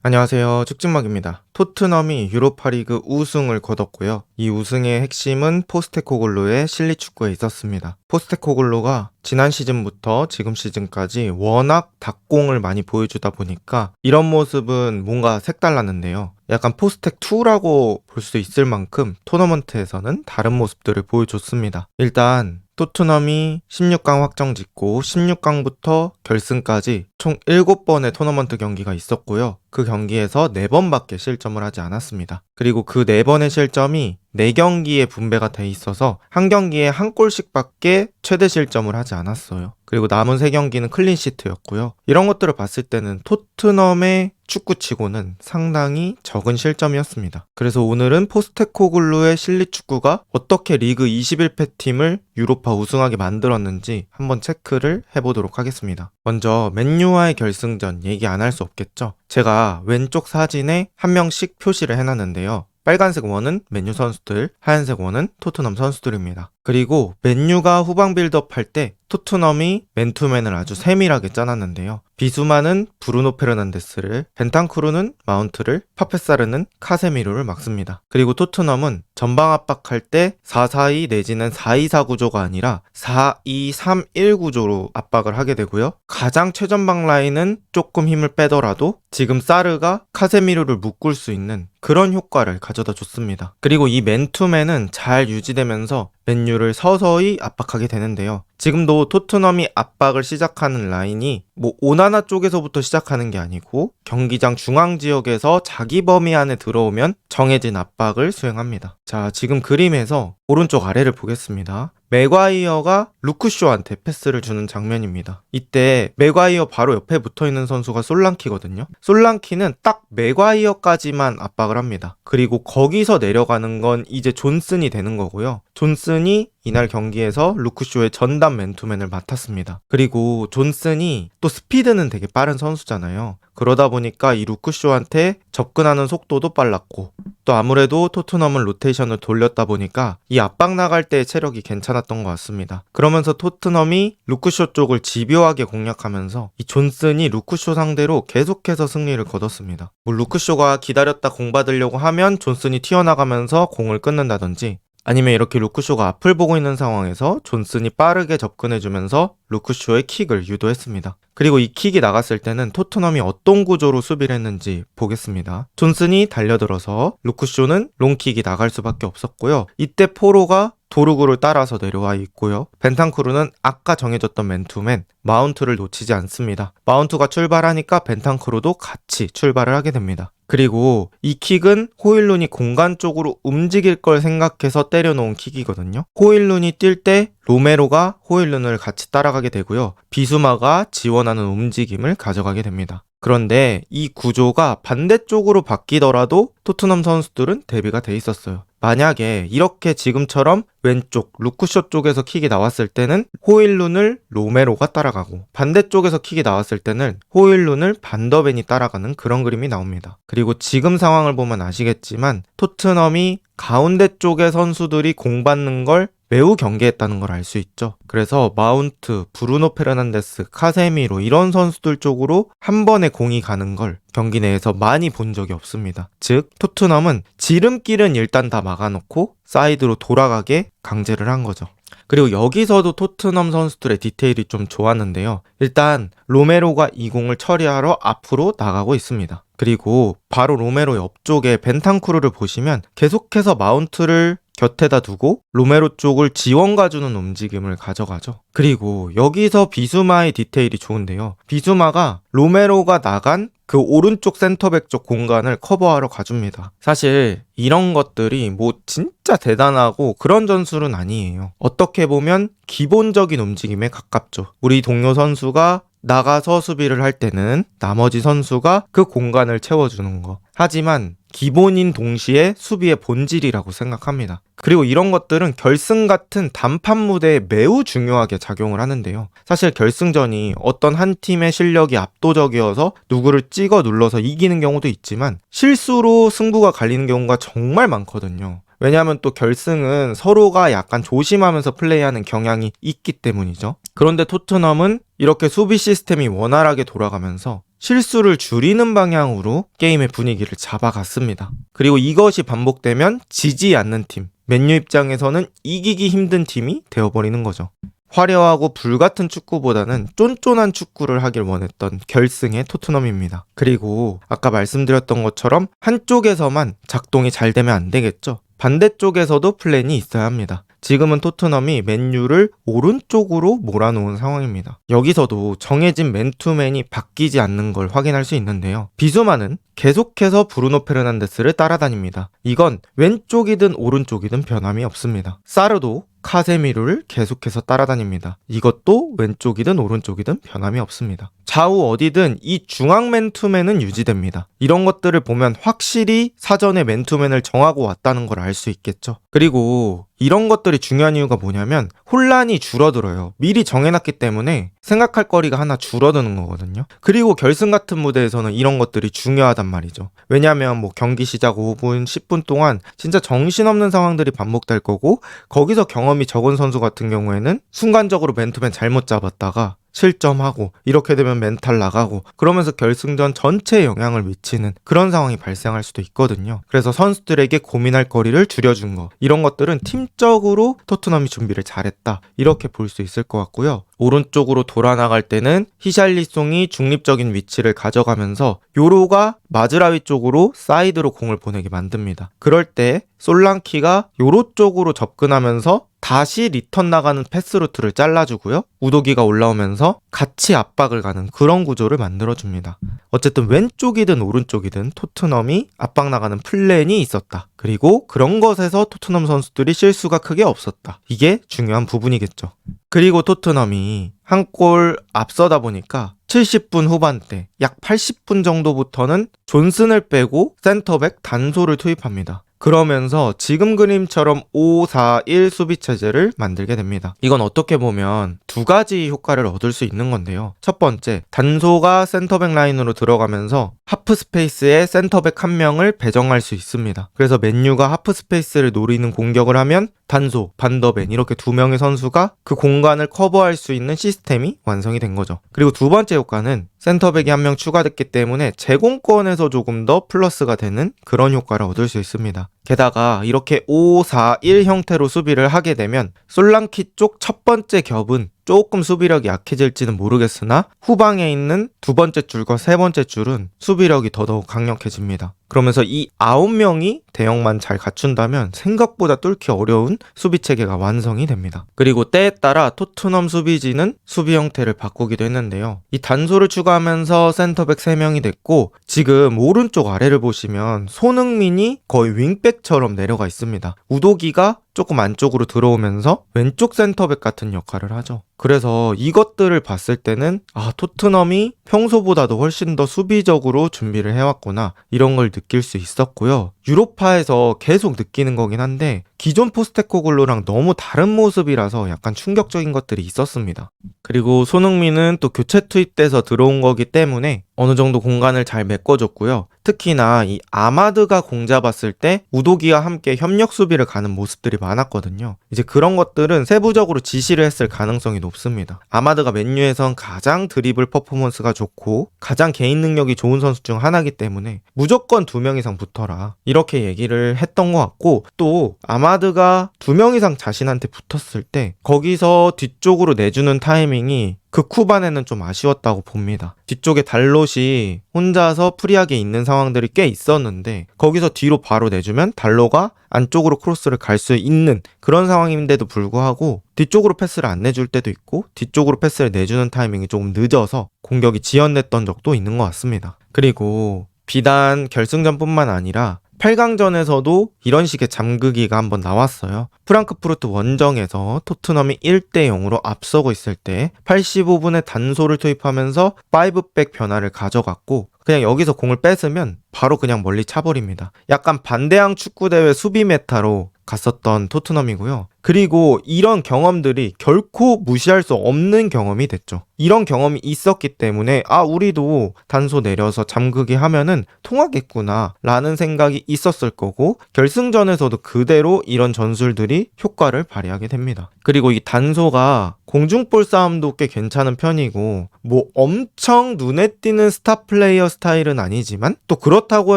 안녕하세요. 축진막입니다. 토트넘이 유로파리그 우승을 거뒀고요. 이 우승의 핵심은 포스테코글루의 실리축구에 있었습니다. 포스테코글루가 지난 시즌부터 지금 시즌까지 워낙 닭공을 많이 보여주다 보니까 이런 모습은 뭔가 색달랐는데요. 약간 포스텍2라고 볼 수 있을 만큼 토너먼트에서는 다른 모습들을 보여줬습니다. 일단 토트넘이 16강 확정 짓고 16강부터 결승까지 총 7번의 토너먼트 경기가 있었고요. 그 경기에서 4번밖에 실점을 하지 않았습니다. 그리고 그 4번의 실점이 4경기에 분배가 돼 있어서 한 경기에 한 골씩밖에 최대 실점을 하지 않았어요. 그리고 남은 3경기는 클린시트였고요. 이런 것들을 봤을 때는 토트넘의 축구치고는 상당히 적은 실점이었습니다. 그래서 오늘은 포스테코글루의 실리축구가 어떻게 리그 21패 팀을 유로파 우승하게 만들었는지 한번 체크를 해보도록 하겠습니다. 먼저 맨유와의 결승전 얘기 안 할 수 없겠죠? 제가 왼쪽 사진에 한 명씩 표시를 해놨는데요. 빨간색 원은 맨유 선수들, 하얀색 원은 토트넘 선수들입니다. 그리고 맨유가 후방 빌드업 할 때 토트넘이 맨투맨을 아주 세밀하게 짜놨는데요. 비수마는 브루노 페르난데스를, 벤탄쿠르는 마운트를, 파페사르는 카세미로를 막습니다. 그리고 토트넘은 전방 압박할 때 4-4-2 내지는 4-2-4 구조가 아니라 4-2-3-1 구조로 압박을 하게 되고요. 가장 최전방 라인은 조금 힘을 빼더라도 지금 사르가 카세미로를 묶을 수 있는 그런 효과를 가져다 줬습니다. 그리고 이 맨투맨은 잘 유지되면서 맨유를 서서히 압박하게 되는데요. 지금도 토트넘이 압박을 시작하는 라인이 오나나 쪽에서부터 시작하는 게 아니고 경기장 중앙 지역에서 자기 범위 안에 들어오면 정해진 압박을 수행합니다. 자, 지금 그림에서 오른쪽 아래를 보겠습니다. 맥과이어가 루크쇼한테 패스를 주는 장면입니다. 이때 맥과이어 바로 옆에 붙어있는 선수가 솔랑키거든요. 솔랑키는 딱 맥과이어까지만 압박을 합니다. 그리고 거기서 내려가는 건 이제 존슨이 되는 거고요. 존슨이 이날 경기에서 루크쇼의 전담 맨투맨을 맡았습니다. 그리고 존슨이 또 스피드는 되게 빠른 선수잖아요. 그러다 보니까 이 루크쇼한테 접근하는 속도도 빨랐고 또 아무래도 토트넘은 로테이션을 돌렸다 보니까 이 압박 나갈 때의 체력이 괜찮았던 것 같습니다. 그러면서 토트넘이 루크쇼 쪽을 집요하게 공략하면서 이 존슨이 루크쇼 상대로 계속해서 승리를 거뒀습니다. 루크쇼가 기다렸다 공 받으려고 하면 존슨이 튀어나가면서 공을 끊는다든지 아니면 이렇게 루크쇼가 앞을 보고 있는 상황에서 존슨이 빠르게 접근해주면서 루크쇼의 킥을 유도했습니다. 그리고 이 킥이 나갔을 때는 토트넘이 어떤 구조로 수비를 했는지 보겠습니다. 존슨이 달려들어서 루크쇼는 롱킥이 나갈 수밖에 없었고요. 이때 포로가 도루구를 따라서 내려와 있고요. 벤탄쿠르는 아까 정해졌던 맨투맨 마운트를 놓치지 않습니다. 마운트가 출발하니까 벤탄쿠르도 같이 출발을 하게 됩니다. 그리고 이 킥은 호일룬이 공간 쪽으로 움직일 걸 생각해서 때려놓은 킥이거든요. 호일룬이 뛸 때 로메로가 호일룬을 같이 따라가게 되고요. 비수마가 지원하는 움직임을 가져가게 됩니다. 그런데 이 구조가 반대쪽으로 바뀌더라도 토트넘 선수들은 대비가 돼 있었어요. 만약에 이렇게 지금처럼 왼쪽 루크쇼 쪽에서 킥이 나왔을 때는 호일룬을 로메로가 따라가고 반대쪽에서 킥이 나왔을 때는 호일룬을 반더벤이 따라가는 그런 그림이 나옵니다. 그리고 지금 상황을 보면 아시겠지만 토트넘이 가운데 쪽의 선수들이 공 받는 걸 매우 경계했다는 걸 알 수 있죠. 그래서 마운트, 브루노 페르난데스, 카세미로 이런 선수들 쪽으로 한 번에 공이 가는 걸 경기 내에서 많이 본 적이 없습니다. 즉 토트넘은 지름길은 일단 다 막아놓고 사이드로 돌아가게 강제를 한 거죠. 그리고 여기서도 토트넘 선수들의 디테일이 좀 좋았는데요. 일단 로메로가 이 공을 처리하러 앞으로 나가고 있습니다. 그리고 바로 로메로 옆쪽에 벤탄쿠르를 보시면 계속해서 마운트를 곁에다 두고 로메로 쪽을 지원 가주는 움직임을 가져가죠. 그리고 여기서 비수마의 디테일이 좋은데요. 비수마가 로메로가 나간 그 오른쪽 센터백 쪽 공간을 커버하러 가줍니다. 사실 이런 것들이 진짜 대단하고 그런 전술은 아니에요. 어떻게 보면 기본적인 움직임에 가깝죠. 우리 동료 선수가 나가서 수비를 할 때는 나머지 선수가 그 공간을 채워주는 거. 하지만 기본인 동시에 수비의 본질이라고 생각합니다. 그리고 이런 것들은 결승 같은 단판 무대에 매우 중요하게 작용을 하는데요. 사실 결승전이 어떤 한 팀의 실력이 압도적이어서 누구를 찍어 눌러서 이기는 경우도 있지만 실수로 승부가 갈리는 경우가 정말 많거든요. 왜냐하면 또 결승은 서로가 약간 조심하면서 플레이하는 경향이 있기 때문이죠. 그런데 토트넘은 이렇게 수비 시스템이 원활하게 돌아가면서 실수를 줄이는 방향으로 게임의 분위기를 잡아갔습니다. 그리고 이것이 반복되면 지지 않는 팀, 맨유 입장에서는 이기기 힘든 팀이 되어버리는 거죠. 화려하고 불같은 축구보다는 쫀쫀한 축구를 하길 원했던 결승의 토트넘입니다. 그리고 아까 말씀드렸던 것처럼 한쪽에서만 작동이 잘 되면 안 되겠죠. 반대쪽에서도 플랜이 있어야 합니다. 지금은 토트넘이 맨유를 오른쪽으로 몰아놓은 상황입니다. 여기서도 정해진 맨투맨이 바뀌지 않는 걸 확인할 수 있는데요. 비수마는 계속해서 브루노 페르난데스를 따라다닙니다. 이건 왼쪽이든 오른쪽이든 변함이 없습니다. 사르도 카세미르를 계속해서 따라다닙니다. 이것도 왼쪽이든 오른쪽이든 변함이 없습니다. 좌우 어디든 이 중앙 맨투맨은 유지됩니다. 이런 것들을 보면 확실히 사전에 맨투맨을 정하고 왔다는 걸 알 수 있겠죠. 그리고 이런 것들이 중요한 이유가 뭐냐면 혼란이 줄어들어요. 미리 정해놨기 때문에 생각할 거리가 하나 줄어드는 거거든요. 그리고 결승 같은 무대에서는 이런 것들이 중요하단 말이죠. 왜냐하면 뭐 경기 시작 5분, 10분 동안 진짜 정신없는 상황들이 반복될 거고 거기서 경험이 적은 선수 같은 경우에는 순간적으로 맨투맨 잘못 잡았다가 실점하고 이렇게 되면 멘탈 나가고 그러면서 결승전 전체에 영향을 미치는 그런 상황이 발생할 수도 있거든요. 그래서 선수들에게 고민할 거리를 줄여준 거 이런 것들은 팀적으로 토트넘이 준비를 잘했다 이렇게 볼 수 있을 것 같고요. 오른쪽으로 돌아 나갈 때는 히샬리송이 중립적인 위치를 가져가면서 요로가 마즈라위 쪽으로 사이드로 공을 보내게 만듭니다. 그럴 때 솔랑키가 요로 쪽으로 접근하면서 다시 리턴 나가는 패스 루트를 잘라주고요. 우도기가 올라오면서 같이 압박을 가는 그런 구조를 만들어줍니다. 어쨌든 왼쪽이든 오른쪽이든 토트넘이 압박 나가는 플랜이 있었다. 그리고 그런 것에서 토트넘 선수들이 실수가 크게 없었다. 이게 중요한 부분이겠죠. 그리고 토트넘이 한 골 앞서다 보니까 70분 후반대 약 80분 정도부터는 존슨을 빼고 센터백 단소를 투입합니다. 그러면서 지금 그림처럼 5-4-1 수비체제를 만들게 됩니다. 이건 어떻게 보면 두 가지 효과를 얻을 수 있는 건데요. 첫 번째, 단소가 센터백 라인으로 들어가면서 하프 스페이스에 센터백 한 명을 배정할 수 있습니다. 그래서 맨유가 하프 스페이스를 노리는 공격을 하면 단소, 반더벤 이렇게 두 명의 선수가 그 공간을 커버할 수 있는 시스템이 완성이 된 거죠. 그리고 두 번째 효과는 센터백이 한 명 추가됐기 때문에 제공권에서 조금 더 플러스가 되는 그런 효과를 얻을 수 있습니다. 게다가 이렇게 5-4-1 형태로 수비를 하게 되면 솔랑키 쪽 첫 번째 겹은 조금 수비력이 약해질지는 모르겠으나 후방에 있는 두 번째 줄과 세 번째 줄은 수비력이 더더욱 강력해집니다. 그러면서 이 9명이 대형만 잘 갖춘다면 생각보다 뚫기 어려운 수비체계가 완성이 됩니다. 그리고 때에 따라 토트넘 수비진은 수비 형태를 바꾸기도 했는데요. 이 단소를 추가하면서 센터백 3명이 됐고 지금 오른쪽 아래를 보시면 손흥민이 거의 윙백처럼 내려가 있습니다. 우도기가 조금 안쪽으로 들어오면서 왼쪽 센터백 같은 역할을 하죠. 그래서 이것들을 봤을 때는 토트넘이 평소보다도 훨씬 더 수비적으로 준비를 해왔구나 이런 걸 느낄 수 있었고요. 유로파에서 계속 느끼는 거긴 한데 기존 포스테코글루랑 너무 다른 모습이라서 약간 충격적인 것들이 있었습니다. 그리고 손흥민은 또 교체 투입돼서 들어온 거기 때문에 어느 정도 공간을 잘 메꿔줬고요. 특히나 이 아마드가 공 잡았을 때 우도기와 함께 협력 수비를 가는 모습들이 많았거든요. 이제 그런 것들은 세부적으로 지시를 했을 가능성이 높습니다. 아마드가 맨유에선 가장 드리블 퍼포먼스가 좋고 가장 개인 능력이 좋은 선수 중 하나이기 때문에 무조건 2명 이상 붙어라 이렇게 얘기를 했던 것 같고 또 아마드가 2명 이상 자신한테 붙었을 때 거기서 뒤쪽으로 내주는 타이밍이 후반에는 좀 아쉬웠다고 봅니다. 뒤쪽에 달롯이 혼자서 프리하게 있는 상황들이 꽤 있었는데 거기서 뒤로 바로 내주면 달로가 안쪽으로 크로스를 갈 수 있는 그런 상황인데도 불구하고 뒤쪽으로 패스를 안 내줄 때도 있고 뒤쪽으로 패스를 내주는 타이밍이 조금 늦어서 공격이 지연됐던 적도 있는 것 같습니다. 그리고 비단 결승전뿐만 아니라 8강전에서도 이런 식의 잠그기가 한번 나왔어요. 프랑크푸르트 원정에서 토트넘이 1-0으로 앞서고 있을 때 85분에 단소를 투입하면서 5백 변화를 가져갔고 그냥 여기서 공을 뺏으면 바로 그냥 멀리 차버립니다. 약간 반대항 축구대회 수비 메타로 갔었던 토트넘이고요. 그리고 이런 경험들이 결코 무시할 수 없는 경험이 됐죠. 이런 경험이 있었기 때문에 우리도 단소 내려서 잠그기 하면은 통하겠구나 라는 생각이 있었을 거고, 결승전에서도 그대로 이런 전술들이 효과를 발휘하게 됩니다. 그리고 이 단소가 공중볼 싸움도 꽤 괜찮은 편이고, 뭐 엄청 눈에 띄는 스타 플레이어 스타일은 아니지만 또 그렇다고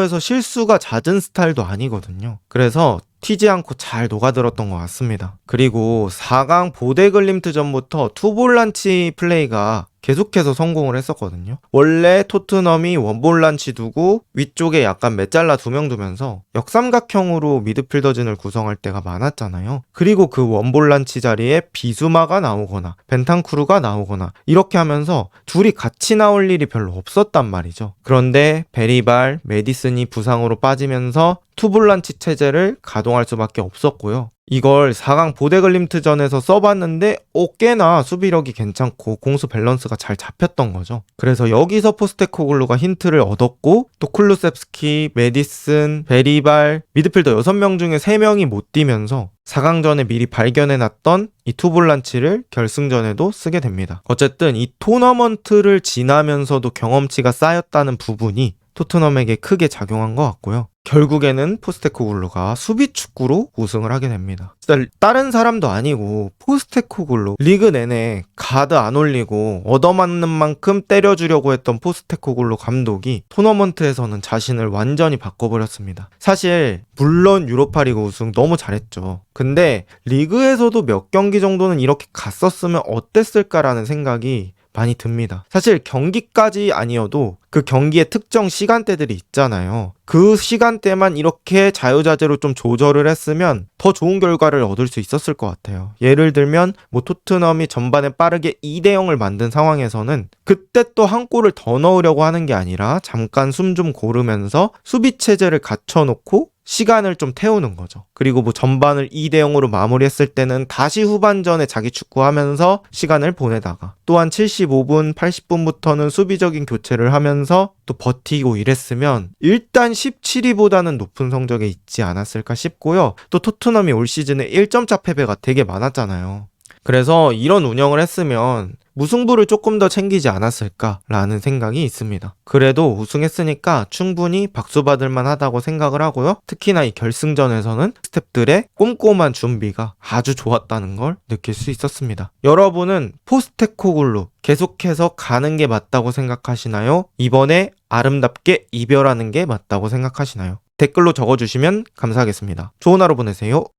해서 실수가 잦은 스타일도 아니거든요. 그래서 튀지 않고 잘 녹아들었던 것 같습니다. 그리고 4강 보데글림트전부터 투볼란치 플레이가 계속해서 성공을 했었거든요. 원래 토트넘이 원볼란치 두고 위쪽에 약간 메잘라 2명 두면서 역삼각형으로 미드필더진을 구성할 때가 많았잖아요. 그리고 그 원볼란치 자리에 비수마가 나오거나 벤탄쿠르가 나오거나 이렇게 하면서 둘이 같이 나올 일이 별로 없었단 말이죠. 그런데 베리발, 메디슨이 부상으로 빠지면서 투볼란치 체제를 가동할 수밖에 없었고요. 이걸 4강 보데글림트전에서 써봤는데 꽤나 수비력이 괜찮고 공수 밸런스가 잘 잡혔던 거죠. 그래서 여기서 포스테코글루가 힌트를 얻었고, 또 쿨루셉스키, 메디슨, 베리발, 미드필더 6명 중에 3명이 못 뛰면서 4강전에 미리 발견해놨던 이 투볼란치를 결승전에도 쓰게 됩니다. 어쨌든 이 토너먼트를 지나면서도 경험치가 쌓였다는 부분이 토트넘에게 크게 작용한 것 같고요. 결국에는 포스테코글루가 수비 축구로 우승을 하게 됩니다. 진짜 다른 사람도 아니고 포스테코글루, 리그 내내 가드 안 올리고 얻어맞는 만큼 때려주려고 했던 포스테코글루 감독이 토너먼트에서는 자신을 완전히 바꿔버렸습니다. 사실 물론 유로파리그 우승 너무 잘했죠. 근데 리그에서도 몇 경기 정도는 이렇게 갔었으면 어땠을까라는 생각이 많이 듭니다. 사실 경기까지 아니어도 그 경기의 특정 시간대들이 있잖아요. 그 시간대만 이렇게 자유자재로 좀 조절을 했으면 더 좋은 결과를 얻을 수 있었을 것 같아요. 예를 들면 뭐 토트넘이 전반에 빠르게 2대0을 만든 상황에서는 그때 또 한 골을 더 넣으려고 하는 게 아니라 잠깐 숨 좀 고르면서 수비 체제를 갖춰놓고 시간을 좀 태우는 거죠. 그리고 뭐 전반을 2대0으로 마무리했을 때는 다시 후반전에 자기 축구하면서 시간을 보내다가 또한 75분, 80분부터는 수비적인 교체를 하면서 또 버티고 이랬으면 일단 17위보다는 높은 성적에 있지 않았을까 싶고요. 또 토트넘이 올 시즌에 1점차 패배가 되게 많았잖아요. 그래서 이런 운영을 했으면 무승부를 조금 더 챙기지 않았을까라는 생각이 있습니다. 그래도 우승했으니까 충분히 박수 받을 만하다고 생각을 하고요. 특히나 이 결승전에서는 스태프들의 꼼꼼한 준비가 아주 좋았다는 걸 느낄 수 있었습니다. 여러분은 포스테코글루 계속해서 가는 게 맞다고 생각하시나요? 이번에 아름답게 이별하는 게 맞다고 생각하시나요? 댓글로 적어주시면 감사하겠습니다. 좋은 하루 보내세요.